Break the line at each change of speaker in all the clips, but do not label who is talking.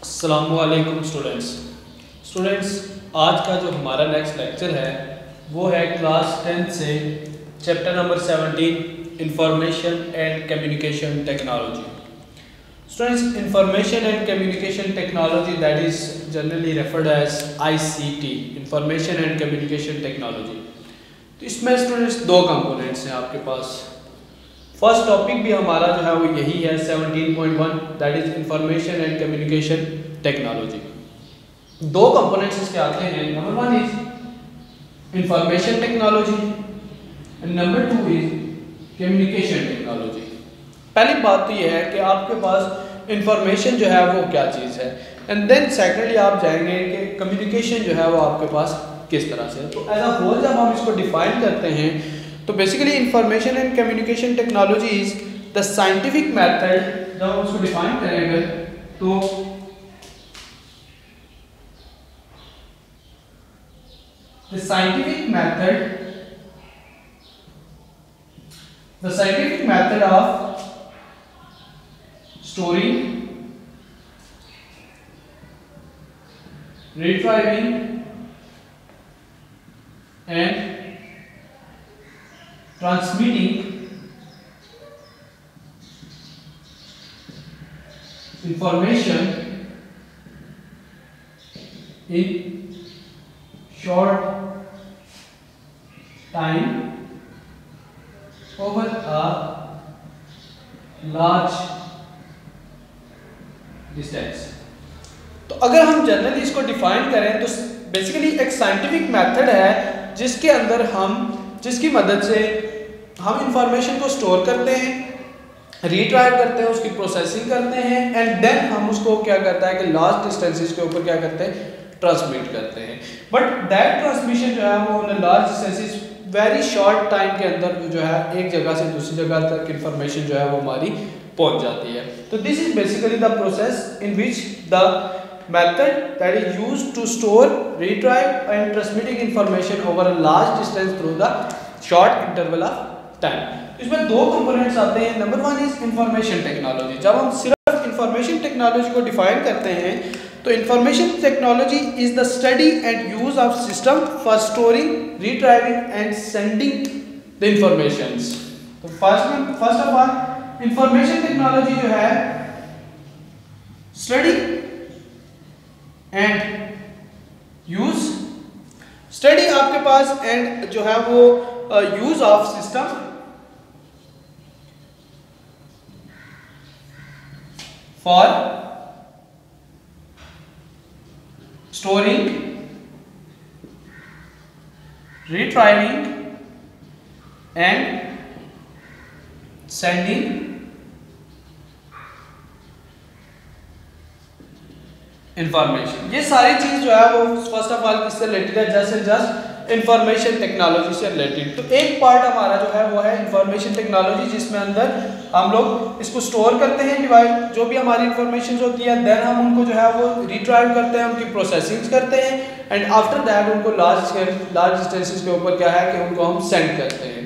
अस्सलामुअलैकुम स्टूडेंट्स, आज का जो हमारा नेक्स्ट लेक्चर है वो है क्लास 10 से chapter number 17 information and communication technology. Students, information and communication technology that is generally referred as ICT, information and communication technology. तो इसमें स्टूडेंट्स दो कंपोनेंट्स हैं आपके पास। फर्स्ट टॉपिक भी हमारा जो है वो यही है 17.1 that is information and communication technology. दो कंपोनेंट्स इसके आते हैं। Number one is information technology and number two is communication technology. पहली बात तो यह है कि आपके पास इंफॉर्मेशन जो है वो क्या चीज़ है, एंड देन सेकेंडली आप जाएंगे कि कम्युनिकेशन जो है वो आपके पास किस तरह से है। तो एज अ होल जब हम इसको डिफाइन करते हैं तो basically information and communication technology is the scientific method. जब हम उसको डिफाइन करेंगे तो the scientific method of storing, retrieving and transmitting information in short time over a large distance। तो अगर हम जनरली इसको डिफाइन करें तो बेसिकली एक साइंटिफिक मेथड है जिसकी मदद से हम इंफॉर्मेशन को स्टोर करते हैं, रिट्राइव करते हैं, उसकी प्रोसेसिंग करते हैं, एंड देन हम उसको क्या करता है कि लार्ज डिस्टेंसेस के ऊपर क्या करते हैं, ट्रांसमिट करते हैं। बट दैट ट्रांसमिशन जो है वो large distances very short time के अंदर जो है एक जगह से दूसरी जगह तक इंफॉर्मेशन जो है वो हमारी पहुंच जाती है। तो this is basically the process in which the method that is used to store, retrieve and transmitting information over a large distance through the short interval of time। इसमें दो कंपोनेंट्स आते हैं। Number one is information technology. जब हम सिर्फ information technology को define करते हैं तो information technology is the study and use of system for storing, retrieving and sending the informations. तो first of all information technology जो है स्टडी एंड यूज, स्टडी आपके पास एंड जो है वो use of system for storing, retrieving and sending information. ये सारी चीज जो है वो फर्स्ट ऑफ ऑल किससे रिलेटेड है, जस्ट इंफॉर्मेशन टेक्नोलॉजी से रिलेटेड। तो एक पार्ट हमारा जो है वो है इंफॉर्मेशन टेक्नोलॉजी जिसमें अंदर हम लोग इसको स्टोर करते हैं, डिवाइड जो भी हमारी इंफॉर्मेशन होती है, देन हम उनको जो है वो रिट्राइव करते हैं, उनकी प्रोसेसिंग करते हैं, एंड आफ्टर दैट उनको लार्ज डिस्टेंसेस के ऊपर क्या है कि उनको हम सेंड करते हैं।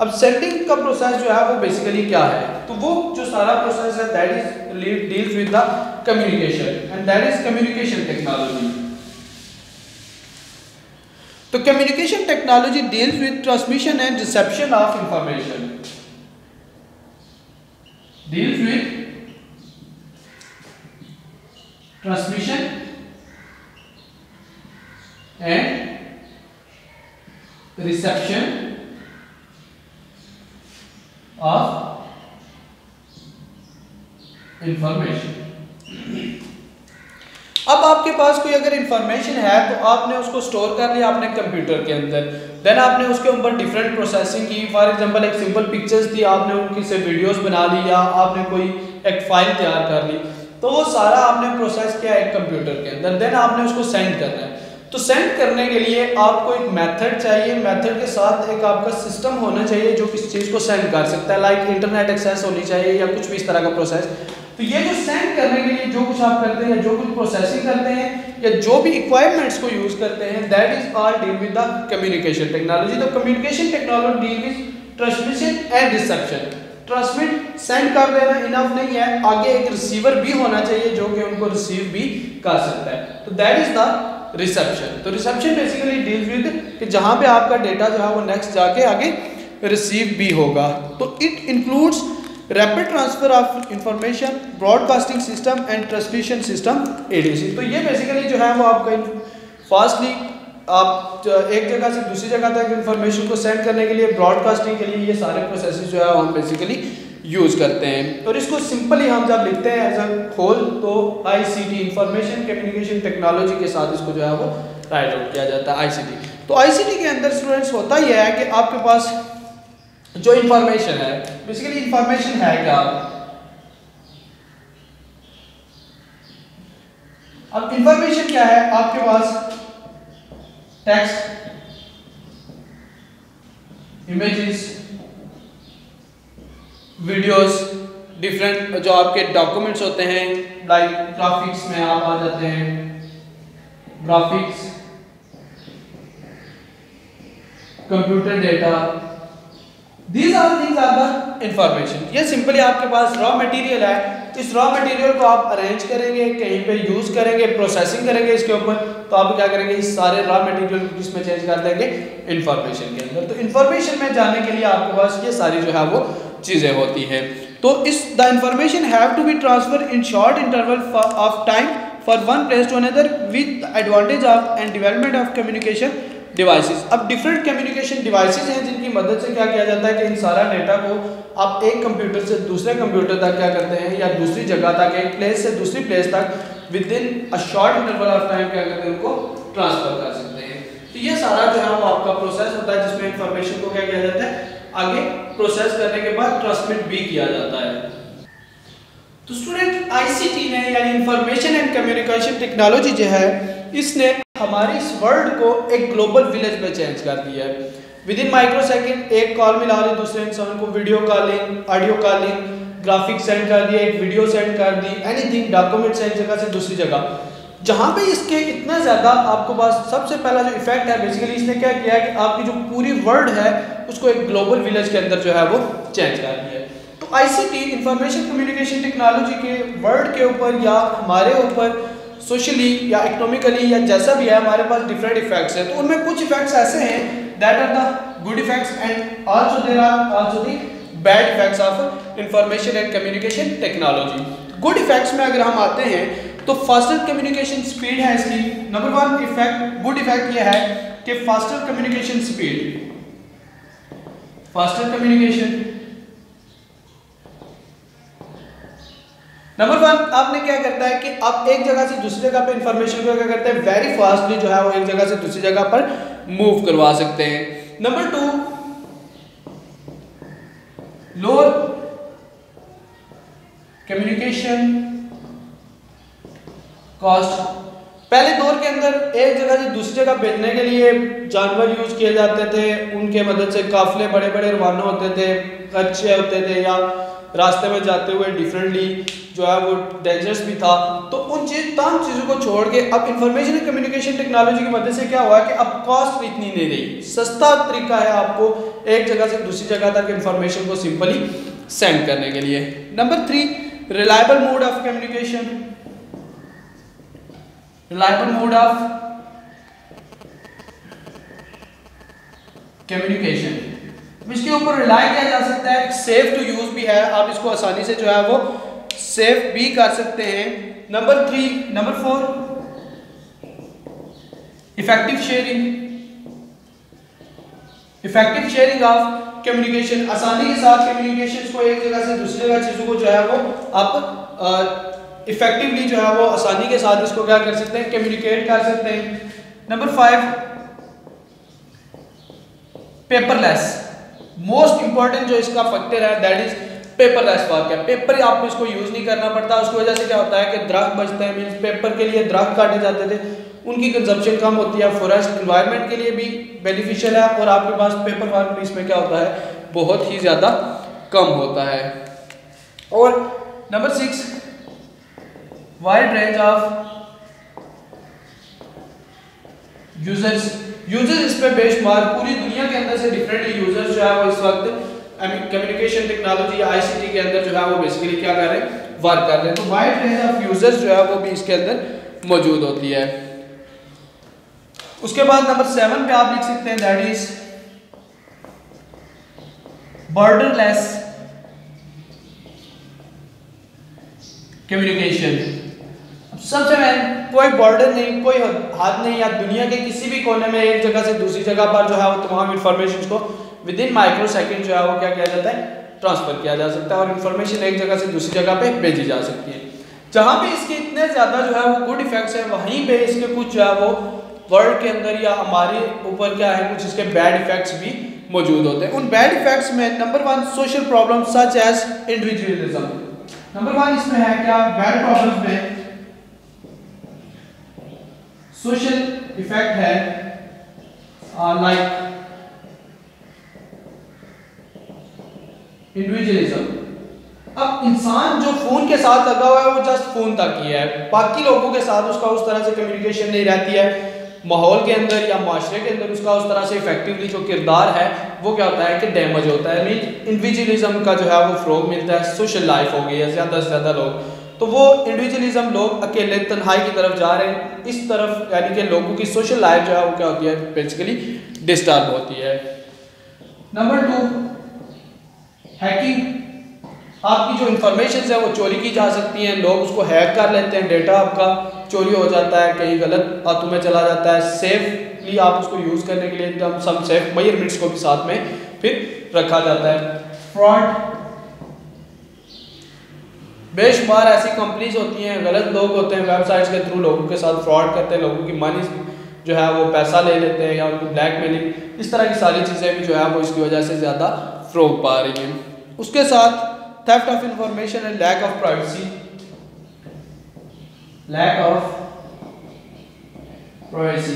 अब सेंडिंग का प्रोसेस जो है वो बेसिकली क्या है, तो वो जो सारा प्रोसेस है that is deals with the communication and that is communication technology. तो communication technology deals with transmission and reception of information, deals with transmission and reception of information. अब आपके पास कोई अगर इंफॉर्मेशन है तो आपने उसको स्टोर कर लिया अपने कंप्यूटर के अंदर, देन आपने उसके ऊपर डिफरेंट प्रोसेसिंग की। फॉर एग्जांपल एक सिंपल पिक्चर्स थी, आपने उनकी से वीडियोस बना ली या आपने कोई एक फाइल तैयार कर ली, तो वो सारा आपने प्रोसेस किया एक कंप्यूटर के अंदर, देन आपने उसको सेंड करना है। तो सेंड करने के लिए आपको एक मेथड चाहिए, मेथड के साथ एक आपका सिस्टम होना चाहिए जो किसी चीज़ को सेंड कर सकता है, लाइक इंटरनेट एक्सेस होनी चाहिए या कुछ भी इस तरह का प्रोसेस। तो ये जो सेंड करने के लिए जो कुछ आप करते हैं, जो कुछ प्रोसेसिंग करते हैं या जो भी इक्विपमेंट्स को यूज करते हैं, that is all deal with the communication technology. तो communication technology deal with transmission and reception. Transmit send कर देना इनफ नहीं है, आगे एक रिसीवर भी होना चाहिए जो कि उनको रिसीव भी कर सकता है। तो दैट इज द रिसेप्शन। तो रिसेप्शन बेसिकली डील्स विद कि जहां पे आपका डेटा जो है वो नेक्स्ट जाके आगे रिसीव भी होगा। तो it includes rapid transfer of information, broadcasting system and transmission system ADC. तो ये बेसिकली जो है वो आपका फास्टली आप एक जगह से दूसरी जगह तक इंफॉर्मेशन को सेंड करने के लिए, ब्रॉडकास्टिंग के लिए ये सारे प्रोसेसेस जो है हम बेसिकली यूज़ करते हैं। और इसको सिंपली हम जब लिखते हैं एज अ होल तो आईसीटी, इंफॉर्मेशन कम्युनिकेशन टेक्नोलॉजी के साथ इसको जो है वो राइट आउट किया जाता है आईसीटी। तो आईसीटी के अंदर स्टूडेंट्स होता ही है कि आपके पास जो इंफॉर्मेशन है, बेसिकली इंफॉर्मेशन है क्या। अब इंफॉर्मेशन क्या है, आपके पास टेक्स्ट, इमेजेस, वीडियोस, डिफरेंट जो आपके डॉक्यूमेंट्स होते हैं, लाइक ग्राफिक्स में आप आ जाते हैं, graphics, computer data, these are things are the information. ये सिंपली आपके पास रॉ मटेरियल है, इस रॉ मटेरियल को आप अरेंज करेंगे, कहीं पे यूज करेंगे, प्रोसेसिंग करेंगे इसके ऊपर, तो आप क्या करेंगे, इस सारे रॉ मटेरियल को किसमें चेंज कर देंगे, इंफॉर्मेशन के अंदर। तो इंफॉर्मेशन में जाने के लिए आपके पास ये सारी जो है वो चीजें होती हैं। तो इस the information have to be transfer in short interval of time for one place to another with advantage of and development of communication devices. अब डिफरेंट कम्युनिकेशन डिवाइसेस हैं जिनकी मदद से क्या किया जाता है कि इन सारा डेटा को आप एक कंप्यूटर से दूसरे कंप्यूटर तक क्या करते हैं, या दूसरी जगह तक, एक प्लेस से दूसरी प्लेस तक with in a short interval of time क्या करते हैं, उनको ट्रांसफर कर सकते हैं। तो ये सारा जो है वो आपका प्रोसेस होता है जिसमें इंफॉर्मेशन को क्या किया जाता है, आगे प्रोसेस करने के बाद ट्रांसमिट भी किया जाता है। तो स्टूडेंट आईसीटी ने यानी इंफॉर्मेशन एंड कम्युनिकेशन टेक्नोलॉजी जो है, इसने हमारे इस वर्ल्ड को एक ग्लोबल विलेज में चेंज कर दिया है। विद इन माइक्रो सेकेंड एक कॉल मिला दी दूसरे इंसान को, video calling, audio calling, graphic send कर दिया, एक वीडियो सेंड कर दी, एनीथिंग, डॉक्यूमेंट एक जगह से दूसरी जगह। जहाँ पे इसके इतना ज़्यादा आपको पास सबसे पहला जो इफेक्ट है, बेसिकली इसने क्या किया है कि आपकी जो पूरी वर्ल्ड है उसको एक ग्लोबल विलेज के अंदर जो है वो चेंज कर दिया है। तो आईसीटी इंफॉर्मेशन कम्युनिकेशन टेक्नोलॉजी के वर्ल्ड के ऊपर या हमारे ऊपर सोशली या इकोनॉमिकली या जैसा भी है, हमारे पास डिफरेंट इफेक्ट्स हैं। तो उनमें कुछ इफेक्ट्स ऐसे हैं that are the good effects and also there are also the bad effects of information and communication technology. Good effects में अगर हम आते हैं तो फास्टर कम्युनिकेशन स्पीड है इसकी। Number one effect, good effect ये है कि faster communication speed, faster communication. Number one, आपने क्या करता है कि आप एक जगह से दूसरी जगह पे इंफॉर्मेशन को क्या करते हैं, वेरी फास्टली जो है वो एक जगह से दूसरी जगह पर मूव करवा सकते हैं। Number two, lower communication cost. पहले दौर के अंदर एक जगह से दूसरी जगह भेजने के लिए जानवर यूज किए जाते थे, उनके मदद से काफिले बड़े बड़े रवाना होते थे, अच्छे होते थे, या रास्ते में जाते हुए डिफरेंटली जो है वो डेंजरस भी था। तो उन तमाम चीज़ों को छोड़ के अब इंफॉर्मेशन एंड कम्युनिकेशन टेक्नोलॉजी की मदद से क्या हुआ कि अब कॉस्ट इतनी नहीं रही, सस्ता तरीका है आपको एक जगह से दूसरी जगह तक इंफॉर्मेशन को सिंपली सेंड करने के लिए। Number three, reliable mode of communication, reliable mode of communication, इसके ऊपर रिलाई किया जा सकता है, सेफ टू यूज भी है, आप इसको आसानी से जो है वो सेफ भी कर सकते हैं। Number four, effective sharing, effective sharing of communication, आसानी के साथ कम्युनिकेशन को एक जगह से दूसरी जगह चीजों को जो है वो आप इफेक्टिवली जो है वो आसानी के साथ इसको क्या कर सकते हैं, कम्युनिकेट कर सकते हैं। Number five, paperless, most important जो इसका फैक्टर है दैट इज पेपरलेस वर्क है। पेपर आपको इसको यूज नहीं करना पड़ता, उसकी वजह से क्या होता है कि दरख्त बचते हैं, मींस पेपर के लिए दरख्त काटे जाते थे, उनकी कंजप्शन कम होती है, फॉरेस्ट एनवायरनमेंट के लिए भी बेनिफिशियल है, और आपके पास पेपर वर्क भी इसमें क्या होता है, बहुत ही ज़्यादा कम होता है। और number six, wide range of users, users इस पे बेशुमार पूरी दुनिया के अंदर से डिफरेंट यूजर्स जो है वो इस वक्त कम्युनिकेशन टेक्नोलॉजी या आईसीटी के अंदर जो है वो बेसिकली क्या कर रहे हैं, वर्क कर रहे हैं। तो वाइड रेंज ऑफ यूजर्स जो है वो भी इसके अंदर मौजूद होती है। उसके बाद नंबर 7 पे आप लिख सकते हैं दैट इज बॉर्डरलेस कम्युनिकेशन। सबसे मेन कोई बॉर्डर नहीं, कोई हाथ नहीं, या दुनिया के किसी भी कोने में एक जगह से दूसरी जगह पर जो है वो तमाम इंफॉर्मेशन को विद इन माइक्रो सेकेंड जो है वो क्या किया जाता है, ट्रांसफर किया जा सकता है और इंफॉर्मेशन एक जगह से दूसरी जगह पे भेजी जा सकती है। जहाँ पे इसके इतने ज़्यादा जो है वो गुड इफेक्ट्स हैं, वहीं पे इसके कुछ जो है वो वर्ल्ड के अंदर या हमारे ऊपर क्या है कुछ इसके बैड इफेक्ट्स भी मौजूद होते हैं। उन बैड इफेक्ट्स में number 1 social problem such as individualism. Number 1 इसमें है क्या, बैड प्रॉब्लम्स में सोशल इफेक्ट है लाइक इंडिविजुअलिज्म। अब इंसान जो फोन के साथ लगा हुआ है वो जस्ट फोन तक ही है, बाकी लोगों के साथ उसका उस तरह से कम्युनिकेशन नहीं रहती है। माहौल के अंदर या माशरे के अंदर उसका उस तरह से इफेक्टिवली जो किरदार है वो क्या होता है कि डैमेज होता है। मीन इंडिविजुअलिज्म का जो है वो फ्रोग मिलता है, सोशल लाइफ हो गई है, ज़्यादा से ज़्यादा लोग तो वो इंडिविजुअलिज्म, लोग अकेले तन्हाई की तरफ जा रहे हैं, इस तरफ यानी कि लोगों की सोशल लाइफ जो है वो क्या होती है बेसिकली डिस्टर्ब होती है। Number 2 hacking. आपकी जो इंफॉर्मेशन है वो चोरी की जा सकती हैं, लोग उसको हैक कर लेते हैं, डेटा आपका चोरी हो जाता है, कहीं गलत हाथों में चला जाता है। सेफली आप उसको यूज़ करने के लिए एकदम सम सेफ मेजरमेंट्स को भी साथ में फिर रखा जाता है। फ्रॉड, बेशुमार ऐसी कंपनीज होती हैं, गलत लोग होते हैं, वेबसाइट्स के थ्रू लोगों के साथ फ्रॉड करते हैं, लोगों की मनी जो है वो पैसा ले लेते हैं या उनको ब्लैकमेलिंग, इस तरह की सारी चीज़ें भी जो है वो इसकी वजह से ज़्यादा फ्रोग पा रही हैं। उसके साथ theft of information and lack of privacy. Lack of privacy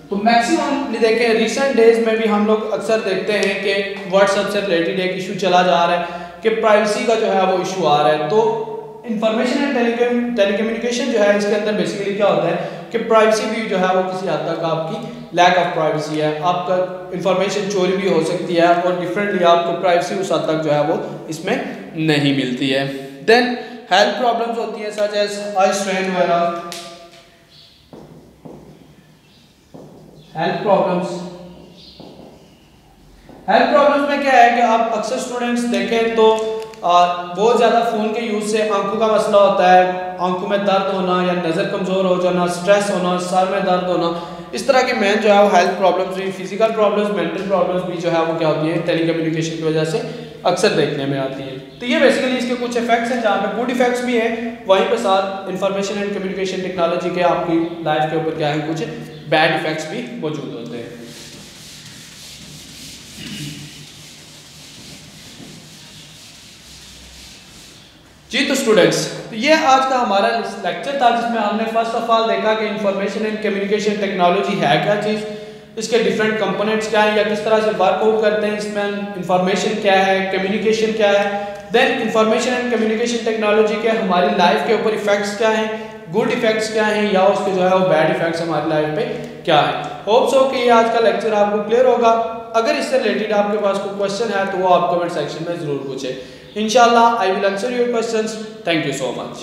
तो मैक्सिमम देखें रिसेंट डेज में भी हम लोग अक्सर देखते हैं कि व्हाट्सएप से रिलेटेड एक इशू चला जा रहा है कि प्राइवेसी का जो है वो इशू आ रहा है। तो इंफॉर्मेशन एंड टेलीकम्युनिकेशन जो है इसके अंदर बेसिकली क्या होता है कि प्राइवेसी भी जो है वो किसी हद तक आपकी लैक ऑफ प्राइवेसी है, आपका इंफॉर्मेशन चोरी भी हो सकती है और डिफरेंटली आपको प्राइवेसी उस हद तक जो है वो इसमें नहीं मिलती है। देन हेल्थ प्रॉब्लम्स होती हैं सच एज आई स्ट्रेन वगैरह। हेल्थ प्रॉब्लम्स में क्या है कि आप अक्सर स्टूडेंट्स देखें तो बहुत ज़्यादा फ़ोन के यूज़ से आंखों का मसला होता है, आंखों में दर्द होना या नज़र कमज़ोर हो जाना, स्ट्रेस होना, सर में दर्द होना, इस तरह के मेन जो है वो हेल्थ प्रॉब्लम्स भी, फिजिकल प्रॉब्लम्स, मेंटल प्रॉब्लम्स भी जो है वो क्या होती है टेलीकम्युनिकेशन की वजह से अक्सर देखने में आती है। तो ये बेसिकली इसके कुछ इफेक्ट्स हैं जहाँ पे गुड इफेक्ट्स भी है, वहीं पे साथ इंफॉर्मेशन एंड कम्युनिकेशन टेक्नोलॉजी के आपकी लाइफ के ऊपर क्या है कुछ बैड इफेक्ट्स भी मौजूद होते हैं। जी तो स्टूडेंट्स, तो ये आज का हमारा लेक्चर था जिसमें हमने फर्स्ट ऑफ ऑल देखा कि इंफॉर्मेशन एंड कम्युनिकेशन टेक्नोलॉजी है क्या चीज़, इसके डिफरेंट कंपोनेंट्स क्या हैं या किस तरह से वर्कआउट करते हैं, इसमें इंफॉर्मेशन क्या है, कम्युनिकेशन क्या है, then information and communication technology के हमारी लाइफ के ऊपर इफेक्ट्स क्या हैं, गुड इफेक्ट्स क्या हैं या उसके जो है वो बैड इफेक्ट्स हमारी लाइफ पे क्या है। होप सो कि ये आज का लेक्चर आपको क्लियर होगा। अगर इससे रिलेटेड आपके पास कोई क्वेश्चन है तो वो आप कमेंट सेक्शन में ज़रूर पूछें। इंशाल्लाह I will answer your questions. Thank you so much.